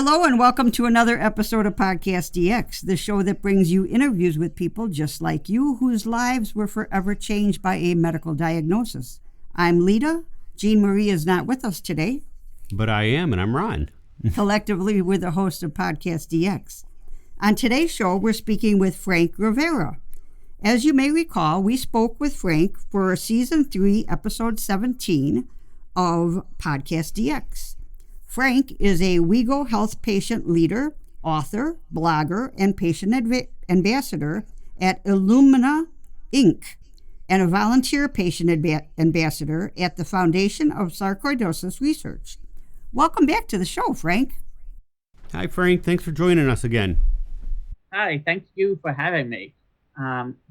Hello and welcome to another episode of PodcastDX, the show that brings you interviews with people just like you whose lives were forever changed by a medical diagnosis. I'm Lita. Jean Marie is not with us today. But I am, and I'm Ron. Collectively, we're the host of PodcastDX. On today's show, we're speaking with Frank Rivera. As you may recall, we spoke with Frank for Season 3, Episode 17 of PodcastDX. Frank is a WEGO Health Patient Leader, author, blogger, and patient ambassador at Illumina Inc., and a volunteer patient ambassador at the Foundation of Sarcoidosis Research. Welcome back to the show, Frank. Hi, Frank. Thanks for joining us again. Hi, thank you for having me.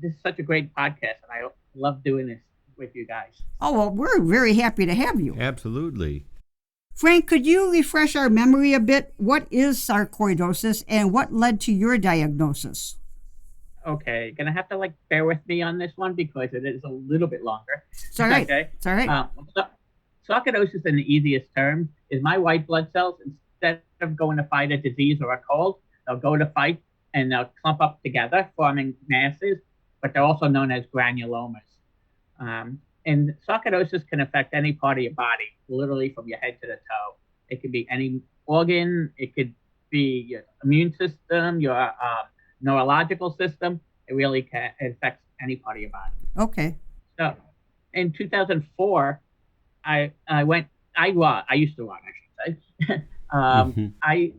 This is such a great podcast, and I love doing this with you guys. Oh, well, we're very happy to have you. Absolutely. Frank, could you refresh our memory a bit? What is sarcoidosis and what led to your diagnosis? Okay, gonna have to bear with me on this one because it is a little bit longer. It's all right. Okay. It's all right. Sarcoidosis in the easiest terms is my white blood cells, instead of going to fight a disease or a cold, they'll go to fight and they'll clump up together, forming masses, but they're also known as granulomas. And sarcoidosis can affect any part of your body, literally from your head to the toe. It could be any organ. It could be your immune system, your neurological system. It really it affects any part of your body. Okay. So in 2004, I used to run, I should say. I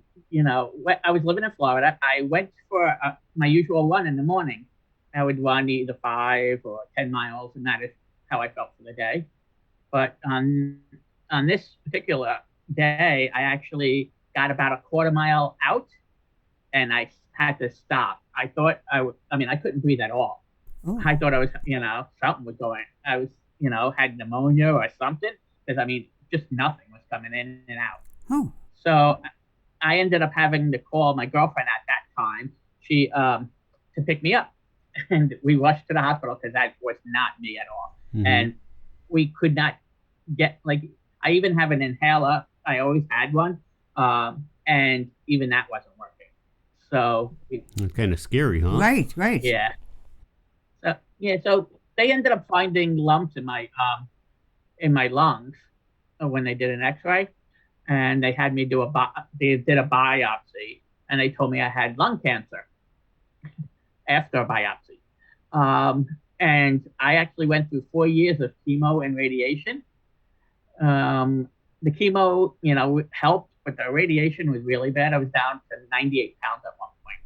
was living in Florida. I went for my usual run in the morning. I would run either 5 or 10 miles, and that is how I felt for the day. But on this particular day, I actually got about a quarter mile out, and I had to stop. I thought I couldn't breathe at all. Oh. I thought I was, something was going. I was, had pneumonia or something, because just nothing was coming in and out. Oh. So I ended up having to call my girlfriend at that time, to pick me up. And we rushed to the hospital because that was not me at all. Mm-hmm. And we could not get, I even have an inhaler. I always had one. And even that wasn't working. So it's kind of scary, huh? Right. Yeah. So they ended up finding lumps in my lungs when they did an X-ray, and they had me they did a biopsy, and they told me I had lung cancer after a biopsy. And I actually went through 4 years of chemo and radiation. The chemo, helped, but the radiation was really bad. I was down to 98 pounds at one point.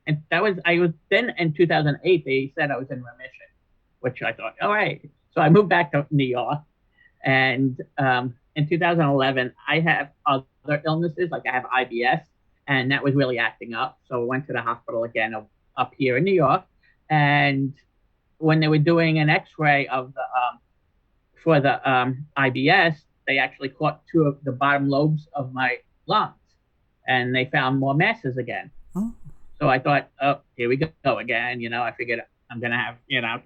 And I was then in 2008, they said I was in remission, which I thought, all right. So I moved back to New York. And in 2011, I have other illnesses, I have IBS, and that was really acting up. So I went to the hospital again up here in New York. And when they were doing an X-ray of for the IBS, they actually caught 2 of the bottom lobes of my lungs, and they found more masses again. Oh. So I thought, oh, here we go again. I figured I'm going to have,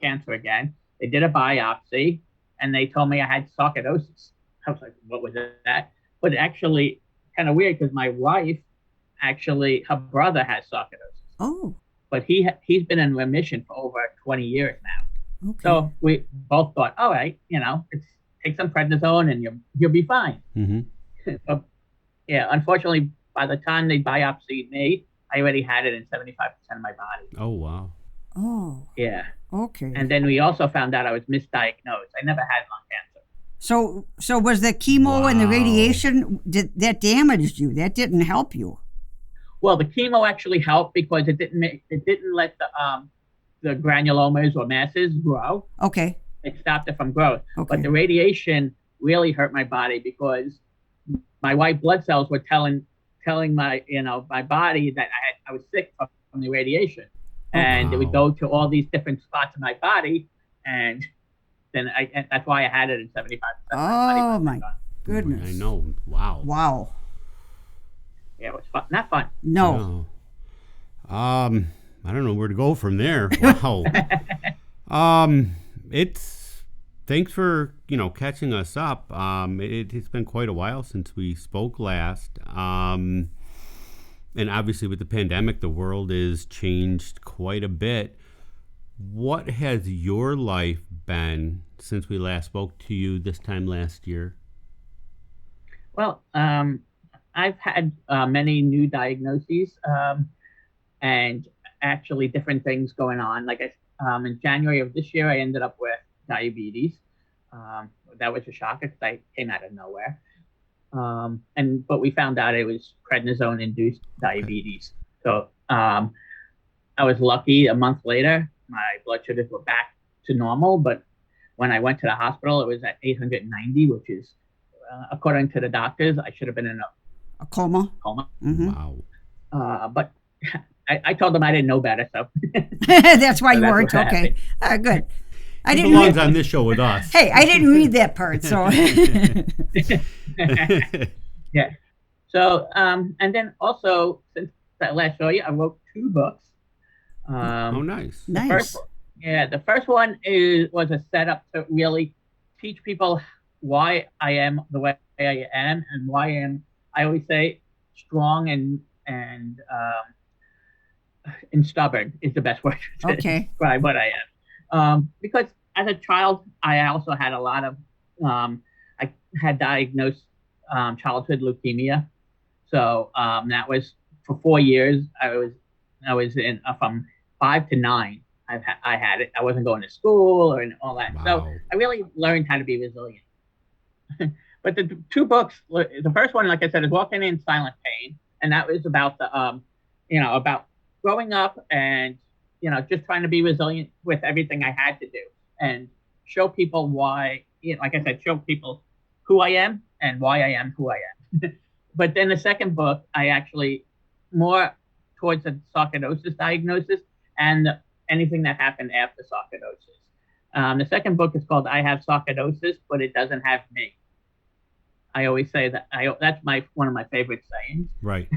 cancer again. They did a biopsy, and they told me I had sarcoidosis. I was like, what was that? But actually, kind of weird because my wife, her brother has sarcoidosis. Oh. But he's been in remission for over 20 years now. Okay. So we both thought, all right, take some prednisone and you'll be fine. Mm-hmm. So, unfortunately, by the time they biopsied me, I already had it in 75% of my body. Oh, wow. Oh. Yeah. Okay. And then we also found out I was misdiagnosed. I never had lung cancer. So was the chemo and the radiation, that damaged you? That didn't help you? Well, the chemo actually helped because it didn't let the granulomas or masses grow. Okay. It stopped it from growth. Okay. But the radiation really hurt my body because my white blood cells were telling my my body that I was sick from the radiation, and it would go to all these different spots in my body, and then that's why I had it in 75%. Oh my goodness! I know. Wow. Yeah, it was fun. Not fun. No. I don't know where to go from there. Wow. It's thanks for, catching us up. It's been quite a while since we spoke last. And obviously with the pandemic, the world has changed quite a bit. What has your life been since we last spoke to you this time last year? Well, I've had many new diagnoses and actually different things going on. Like in January of this year, I ended up with diabetes. That was a shocker because I came out of nowhere. But we found out it was prednisone-induced diabetes. So I was lucky. A month later, my blood sugars were back to normal. But when I went to the hospital, it was at 890, which is, according to the doctors, I should have been in a coma. Mm-hmm. Wow. But I told them I didn't know better, so that's why you weren't. Okay, good. I didn't belongs on this show with us. Hey, I didn't read that part, so yeah. So and then also since that last show, I wrote 2 books. Oh, nice. Nice. The first one was a setup to really teach people why I am the way I am and why I always say strong and stubborn is the best word to describe what I am. Because as a child, I also had a lot of, I had diagnosed childhood leukemia. So that was for 4 years. I was in from 5 to 9. I had it. I wasn't going to school or all that. Wow. So I really learned how to be resilient. But the 2 books, the first one, like I said, is Walking in Silent Pain, and that was about the, about growing up and just trying to be resilient with everything I had to do and show people why, like I said, show people who I am and why I am who I am. But then the second book, I actually more towards the sarcoidosis diagnosis and anything that happened after sarcoidosis. The second book is called I Have Sarcoidosis, but it doesn't have me. I always say that that's one of my favorite sayings. Right.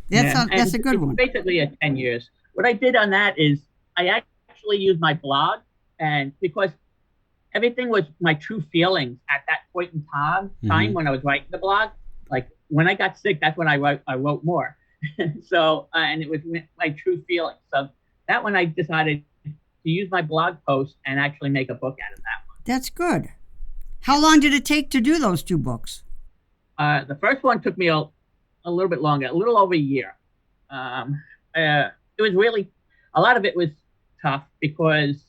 That's a good one. Basically, 10 years. What I did on that is I actually used my blog, and because everything was my true feelings at that point in time when I was writing the blog. Like when I got sick, that's when I wrote more. So and it was my true feelings. So that one I decided to use my blog post and actually make a book out of that one. That's good. How long did it take to do those 2 books? The first one took me a little bit longer, a little over a year. It was really, a lot of it was tough because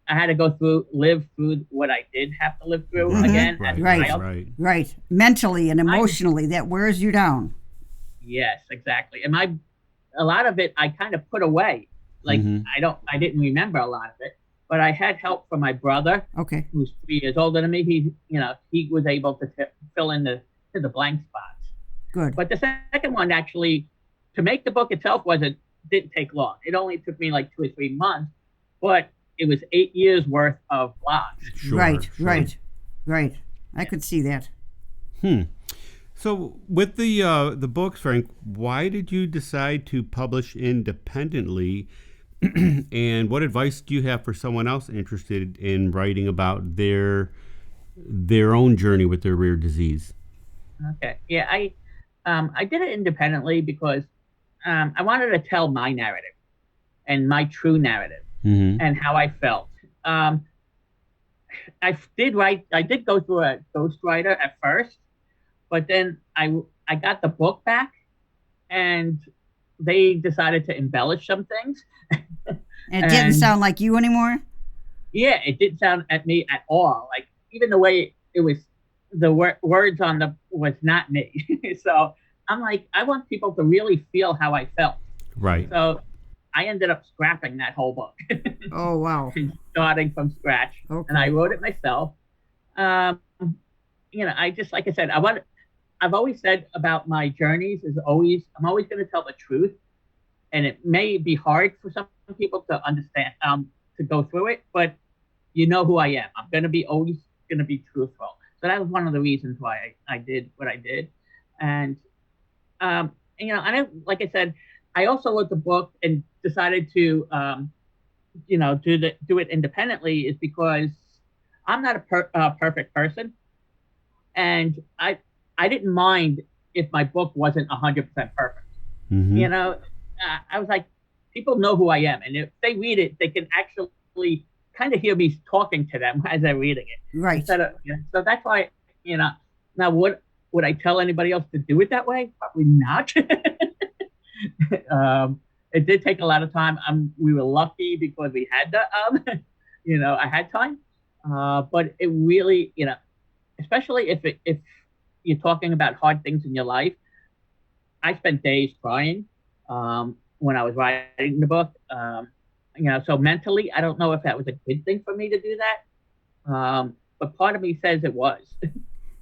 I had to live through what I did have to live through again. Right. Mentally and emotionally, that wears you down. Yes, exactly. And a lot of it I kind of put away. Like I didn't remember a lot of it, but I had help from my brother. Okay. Who's 3 years older than me. He was able to fill in the blank spots. Good. But the second one actually, to make the book itself didn't take long. It only took me like 2 or 3 months, but it was 8 years worth of blogs. Sure, right. I could see that. So with the books, Frank, why did you decide to publish independently? And what advice do you have for someone else interested in writing about their own journey with their rare disease? Okay. Yeah, I did it independently because I wanted to tell my narrative and my true narrative and how I felt. I did go through a ghostwriter at first, but then I got the book back and they decided to embellish some things. And it didn't sound like you anymore? Yeah, it didn't sound at me at all. Like even the way it was, the words on was not me. So I'm like, I want people to really feel how I felt. Right. So I ended up scrapping that whole book. Oh, wow. Starting from scratch. Okay. And I wrote it myself. I just, like I said, I've always said about my journeys I'm always going to tell the truth. And it may be hard for some people to understand, to go through it, but you know who I am. I'm always going to be truthful. So that was one of the reasons why I did what I did. And, like I said, I also wrote the book and decided to, do it independently is because I'm not a perfect person, and I didn't mind if my book wasn't 100% perfect. Mm-hmm. You know, I was like, people know who I am, and if they read it, they can actually kind of hear me talking to them as they're reading it. Right. Instead of, so that's why, now would I tell anybody else to do it that way? Probably not. It did take a lot of time. We were lucky because we had the, I had time. But it really, especially if you're talking about hard things in your life, I spent days crying when I was writing the book. So mentally, I don't know if that was a good thing for me to do that. But part of me says it was.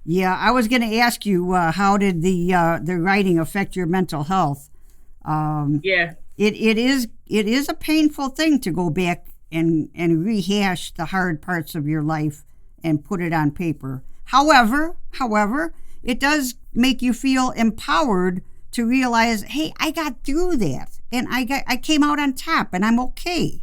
Yeah, I was going to ask you, how did the writing affect your mental health? Yeah. It is a painful thing to go back and rehash the hard parts of your life and put it on paper. However, it does make you feel empowered to realize, hey, I got through that, and I came out on top, and I'm okay.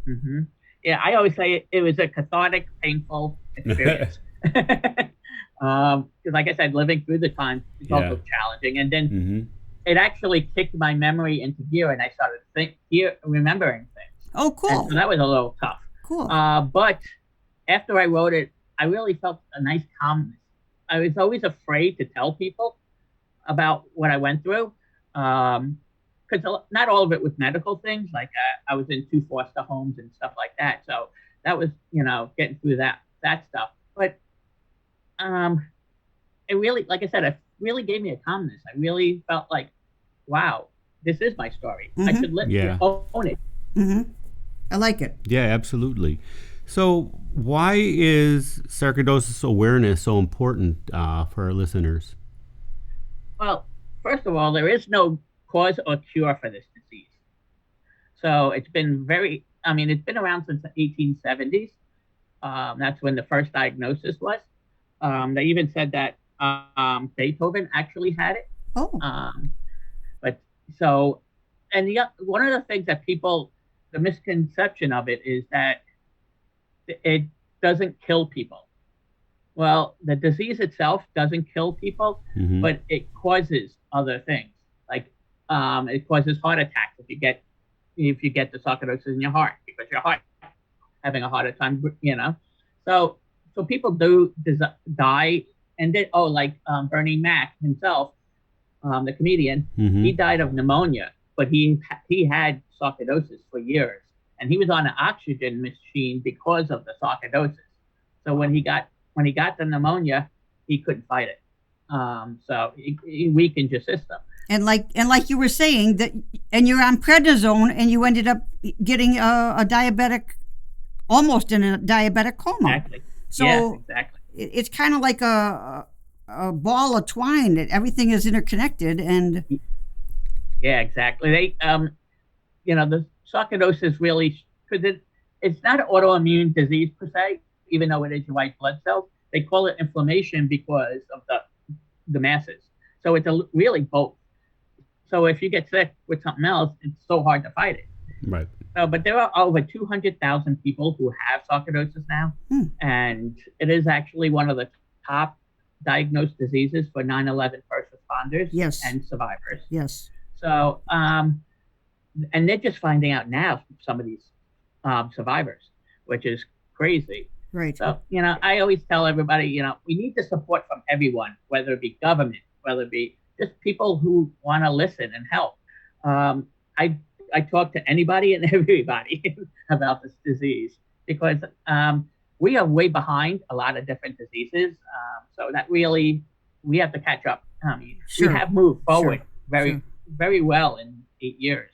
Mm-hmm. Yeah, I always say it was a cathartic, painful experience. Because, like I said, living through the time is also challenging, and then it actually kicked my memory into gear, and I started remembering things. Oh, cool! And so that was a little tough. Cool. But after I wrote it, I really felt a nice calmness. I was always afraid to tell people about what I went through, because not all of it was medical things. Like I was in 2 foster homes and stuff like that. So that was, getting through that stuff. But it really, like I said, it really gave me a calmness. I really felt like, wow, this is my story. I should own it. Mm-hmm. I like it. Yeah, absolutely. So why is sarcoidosis awareness so important for our listeners? Well, first of all, there is no cause or cure for this disease. So it's been it's been around since the 1870s. That's when the first diagnosis was. They even said that Beethoven actually had it. Oh. One of the things that the misconception of it is that it doesn't kill people. Well, the disease itself doesn't kill people, but it causes other things. Like it causes heart attacks if you get the sarcoidosis in your heart, because your heart having a harder time, So people do die, and then Bernie Mac himself, the comedian, he died of pneumonia, but he had sarcoidosis for years, and he was on an oxygen machine because of the sarcoidosis. So when he got the pneumonia, he couldn't fight it. So he weakened your system. And like you were saying and you're on prednisone, and you ended up getting a diabetic, almost in a diabetic coma. Exactly. So yeah, exactly. It's kind of like a ball of twine that everything is interconnected, and yeah, exactly. They the sarcoidosis really, because it's not an autoimmune disease per se, even though it is your white blood cells. They call it inflammation because of the masses. So it's really both. So if you get sick with something else, it's so hard to fight it. Right. But there are over 200,000 people who have sarcoidosis now, and it is actually one of the top diagnosed diseases for 9/11 first responders and survivors. Yes. So, and they're just finding out now, some of these survivors, which is crazy. Right. So, I always tell everybody, we need the support from everyone, whether it be government, whether it be just people who want to listen and help. I talk to anybody and everybody about this disease, because we are way behind a lot of different very have to catch up. We have moved forward very well in 8 years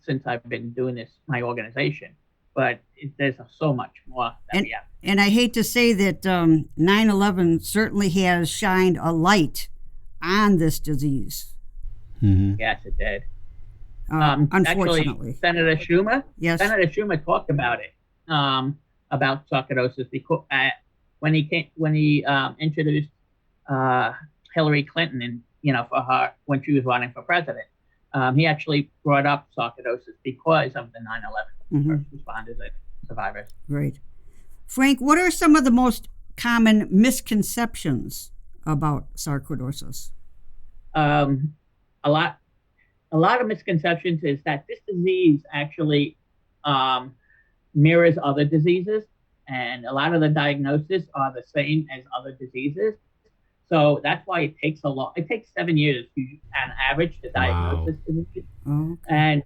since I've been doing this, my organization. But there's so much more that we have. And I hate to say that 9/11 certainly has shined a light on this disease. Yes, it did. Unfortunately, actually, Senator Schumer talked about it, about sarcoidosis, because when he introduced Hillary Clinton, and for her when she was running for president, he actually brought up sarcoidosis because of the 9/11 first responders and survivors. Right. Frank, what are some of the most common misconceptions about sarcoidosis? A lot of misconceptions is that this disease actually mirrors other diseases, and a lot of the diagnoses are the same as other diseases. So that's why it takes it takes 7 years on average to diagnose this disease. Okay. And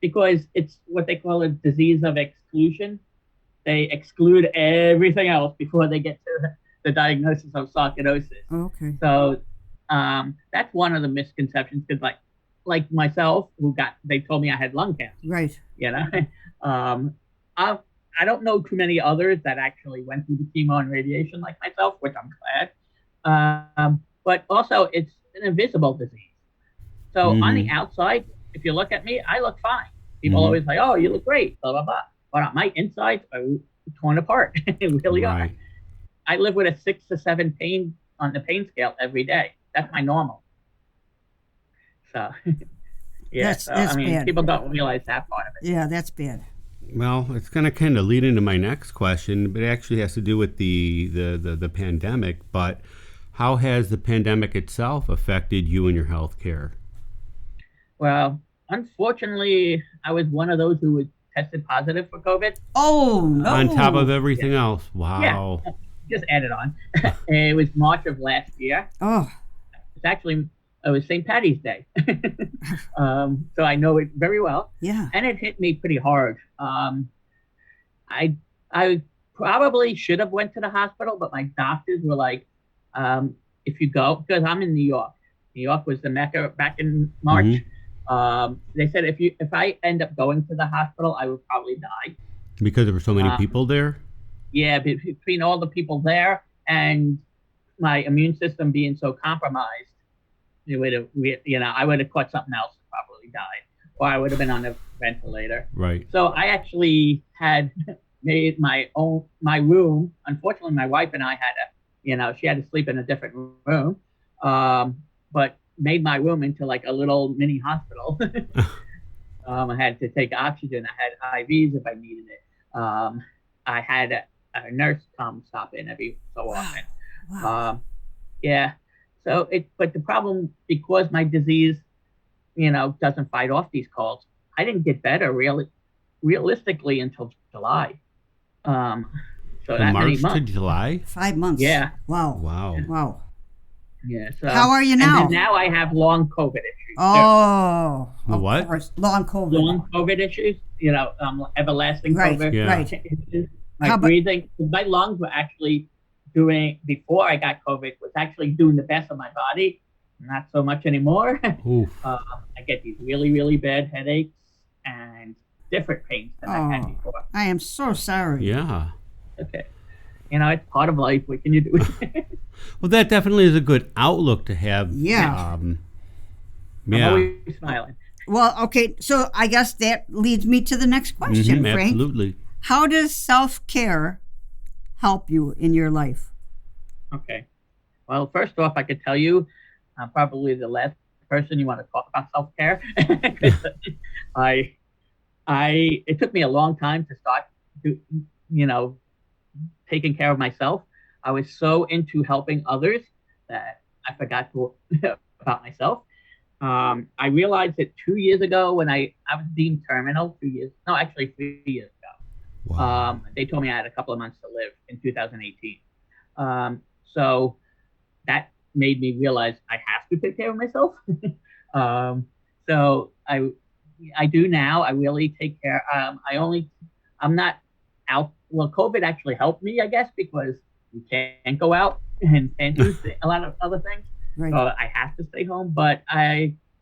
because it's what they call a disease of exclusion, they exclude everything else before they get to the diagnosis of sarcoidosis. Okay. So that's one of the misconceptions, because like myself, they told me I had lung cancer. Right. You know, I don't know too many others that actually went through the chemo and radiation like myself, which I'm glad. But also, it's an invisible disease. So on the outside, if you look at me, I look fine. People always say, "Oh, you look great," blah blah blah. But my insides are torn apart. They really are. I live with a 6 to 7 pain on the pain scale every day. That's my normal. So, yeah. That's bad. People don't realize that part of it. Yeah, that's bad. Well, it's going to kind of lead into my next question, but it actually has to do with the pandemic. But how has the pandemic itself affected you and your health care? Well, unfortunately, I was one of those who was tested positive for COVID. Oh, no. On top of everything else. Wow. Yeah, just added on. It was March of last year. Oh. It was St. Patty's Day. So I know it very well. Yeah. And it hit me pretty hard. I probably should have went to the hospital, but my doctors were like, if you go, because I'm in New York. New York was the Mecca back in March. They said if I end up going to the hospital, I would probably die. Because there were so many people there? Yeah, between all the people there and my immune system being so compromised, I would have caught something else and probably died, or I would have been on a ventilator. Right. So I actually had made my room. Unfortunately, my wife and I she had to sleep in a different room, but made my room into like a little mini hospital. I had to take oxygen. I had IVs if I needed it. I had a nurse come stop in every so often. Wow. Yeah. So but the problem, because my disease, doesn't fight off these colds, I didn't get better realistically until July. So that March many months. to July? 5 months. Yeah. Wow. Yeah. So how are you now? And then now I have long COVID issues. Oh. What? Of course. Long COVID. Long COVID issues. Everlasting COVID. Yeah. Right. My breathing, my lungs were actually before I got COVID, was actually doing the best of my body. Not so much anymore. I get these really, really bad headaches and different pains than I had before. I am so sorry. Yeah. Okay. It's part of life. What can you do? Well, that definitely is a good outlook to have. Yeah. I'm always smiling. Well, okay. So I guess that leads me to the next question, Frank. Absolutely. How does self-care help you in your life? Okay. Well, first off, I could tell you I'm probably the last person you want to talk about self-care. It took me a long time to start taking care of myself. I was so into helping others that I forgot about myself. I realized it 2 years ago when I was deemed terminal. 3 years ago. Wow. They told me I had a couple of months to live in 2018. So that made me realize I have to take care of myself. So I do now. I really take care. I'm not out. Well, COVID actually helped me, I guess, because you can't go out and do a lot of other things. Right. So I have to stay home. But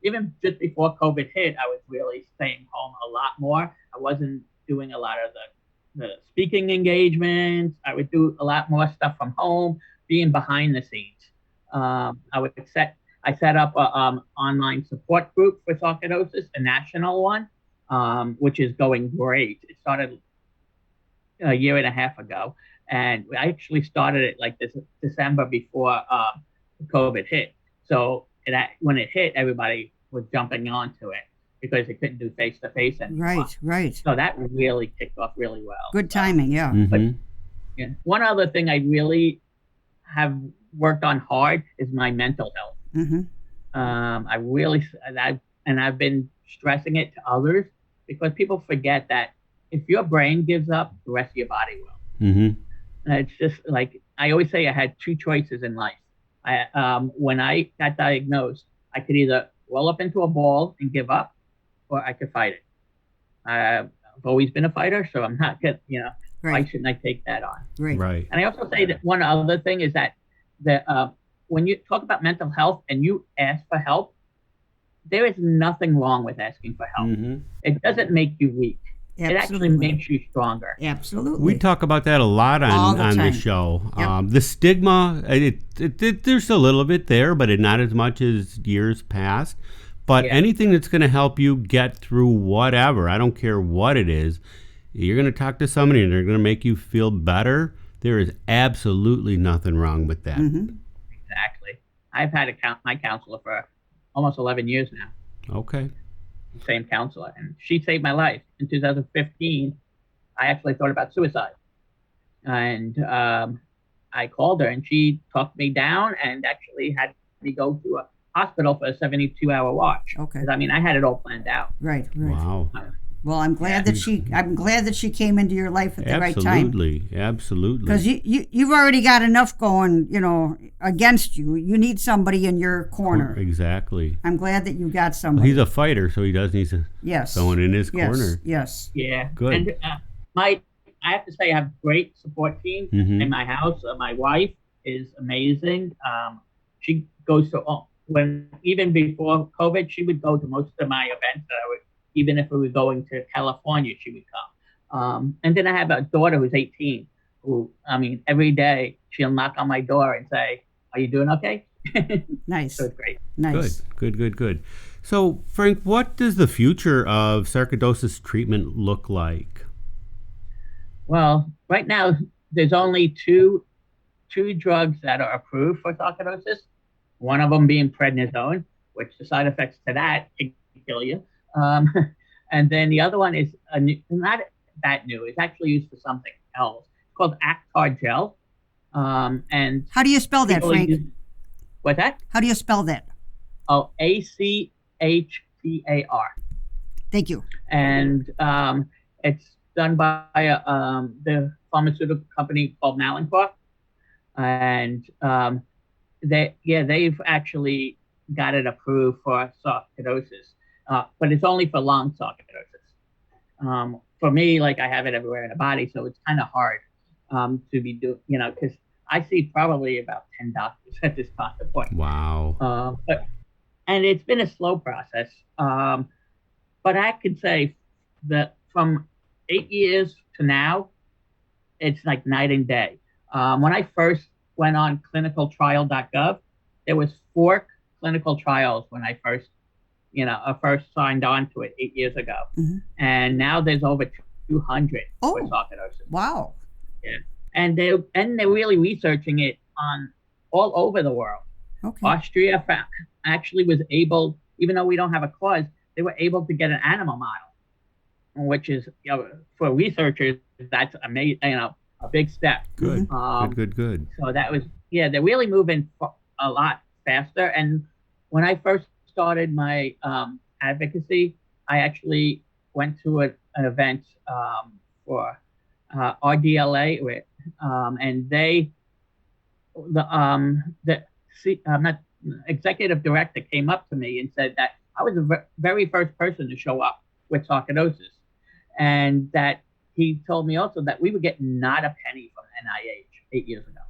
even just before COVID hit, I was really staying home a lot more. I wasn't doing a lot of the speaking engagements. I would do a lot more stuff from home, being behind the scenes. I set up a online support group for sarcoidosis, a national one, which is going great. It started a year and a half ago, and I actually started it like this December before COVID hit. So when it hit, everybody was jumping onto it because they couldn't do face-to-face anymore. Right. So that really kicked off really well. Good timing, yeah. Yeah. One other thing I really have worked on hard is my mental health. I really, and I've been stressing it to others because people forget that if your brain gives up, the rest of your body will. It's just like I always say, I had two choices in life. When I got diagnosed, I could either roll up into a ball and give up, or I could fight it. I've always been a fighter, so I'm not good. Why shouldn't I take that on? Right. And I also say that one other thing is that when you talk about mental health and you ask for help, there is nothing wrong with asking for help. It doesn't make you weak. Absolutely. It actually makes you stronger. Absolutely. We talk about that a lot on the show. Yep. The stigma, there's a little bit there, but not as much as years past. But anything that's going to help you get through whatever, I don't care what it is, you're going to talk to somebody and they're going to make you feel better. There is absolutely nothing wrong with that. Exactly. I've had my counselor for almost 11 years now. Okay. Same counselor, and she saved my life. In 2015, I actually thought about suicide, and I called her, and she talked me down and actually had me go to a hospital for a 72-hour watch. Okay. I mean, I had it all planned out. Right. Wow. Well, I'm glad that she came into your life at the right time. Absolutely. Because you've already got enough going, against you. You need somebody in your corner. Exactly. I'm glad that you got somebody. He's a fighter, so he does need someone in his corner. Yes. Yeah. Good. And I have to say, I have a great support team in my house. My wife is amazing. She goes to even before COVID, she would go to most of my events that I would. Even if we were going to California, she would come. And then I have a daughter who's 18, who, every day she'll knock on my door and say, "Are you doing okay?" Nice. So it's great. Nice. Good. So, Frank, what does the future of sarcoidosis treatment look like? Well, right now, there's only two drugs that are approved for sarcoidosis. One of them being prednisone, which the side effects to that can kill you. And then the other one is not that new. It's actually used for something else. It's called Actar gel. And how do you spell that, Frank? What's that? How do you spell that? Oh, ACHTAR. Thank you. And it's done by the pharmaceutical company called Mallinckrodt. And they've actually got it approved for sarcoidosis. But it's only for lung sarcoidosis. For me, I have it everywhere in the body, so it's kind of hard to be doing, because I see probably about 10 doctors at this point. Wow. And it's been a slow process. But I can say that from 8 years to now, it's like night and day. When I first went on clinicaltrial.gov, there was 4 clinical trials when I first signed on to it 8 years ago. And now there's over 200 for sarcoidosis. Wow. Yeah. And they're really researching it on all over the world. Okay. Austria actually was able, even though we don't have a cause, they were able to get an animal model, which is, for researchers, that's amazing, a big step. Good. Good. So that was, they're really moving a lot faster. And when I first started my advocacy, I actually went to an event for RDLA, and the executive director came up to me and said that I was the very first person to show up with sarcoidosis, and that he told me also that we were getting not a penny from NIH 8 years ago,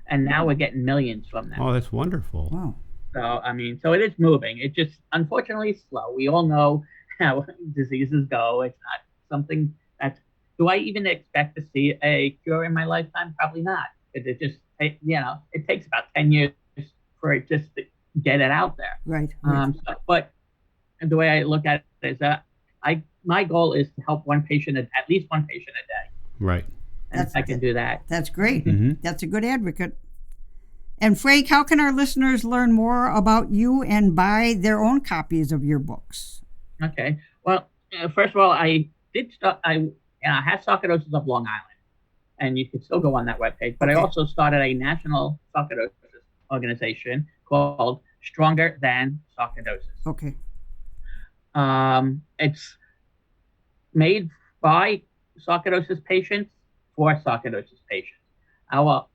and now we're getting millions from them. Oh, that's wonderful. Wow. So, so it is moving. It just, unfortunately, slow. We all know how diseases go. It's not something do I even expect to see a cure in my lifetime? Probably not. It just, it takes about 10 years for it just to get it out there. Right. But the way I look at it is that my goal is to help at least one patient a day. Right. And if I can do that. That's great. That's a good advocate. And Frank, how can our listeners learn more about you and buy their own copies of your books? Okay. Well, first of all, I had sarcoidosis of Long Island, and you can still go on that webpage. But I also started a national sarcoidosis organization called Stronger Than Sarcoidosis. Okay. It's made by sarcoidosis patients for sarcoidosis patients. Our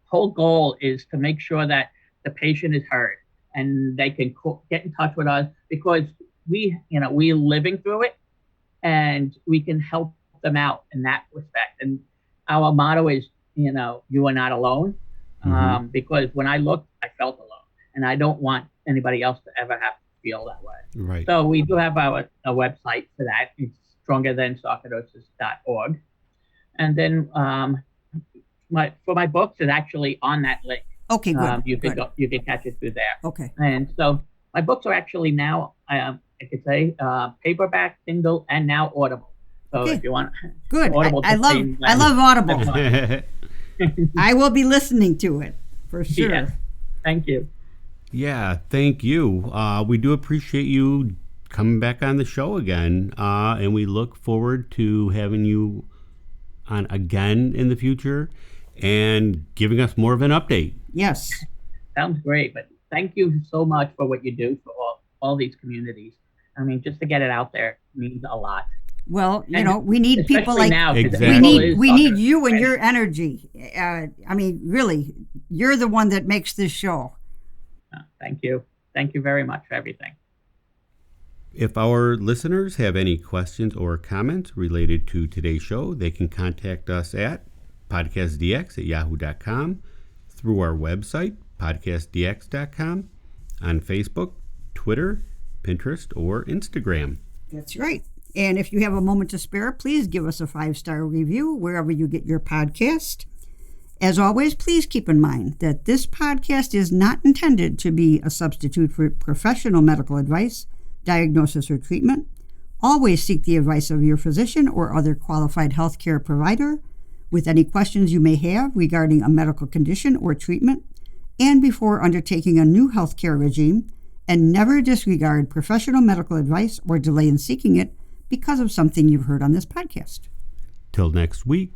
whole goal is to make sure that the patient is heard and they can get in touch with us, because we're living through it and we can help them out in that respect. And our motto is, you are not alone. Because when I looked, I felt alone, and I don't want anybody else to ever have to feel that way. Right. So we do have a website for that. It's strongerthansarcoidosis.org. And then for my books is actually on that link. Okay, good. You can catch it through there. Okay. And so my books are actually now, I could say, paperback, Kindle, and now Audible. So if you want, good. Audible, I love Audible. I will be listening to it for sure. Yes. Thank you. Yeah, thank you. We do appreciate you coming back on the show again, and we look forward to having you on again in the future and giving us more of an update. Yes. Sounds great, but thank you so much for what you do for all these communities. I mean, just to get it out there means a lot. Well, we need people like now, exactly. We need you and your energy. I mean, really, you're the one that makes this show. Thank you. Thank you very much for everything. If our listeners have any questions or comments related to today's show, they can contact us at podcastdx@yahoo.com, through our website, podcastdx.com, on Facebook, Twitter, Pinterest, or Instagram. That's right. And if you have a moment to spare, please give us a 5-star review wherever you get your podcast. As always, please keep in mind that this podcast is not intended to be a substitute for professional medical advice, diagnosis, or treatment. Always seek the advice of your physician or other qualified healthcare provider with any questions you may have regarding a medical condition or treatment, and before undertaking a new healthcare regime, and never disregard professional medical advice or delay in seeking it because of something you've heard on this podcast. Till next week.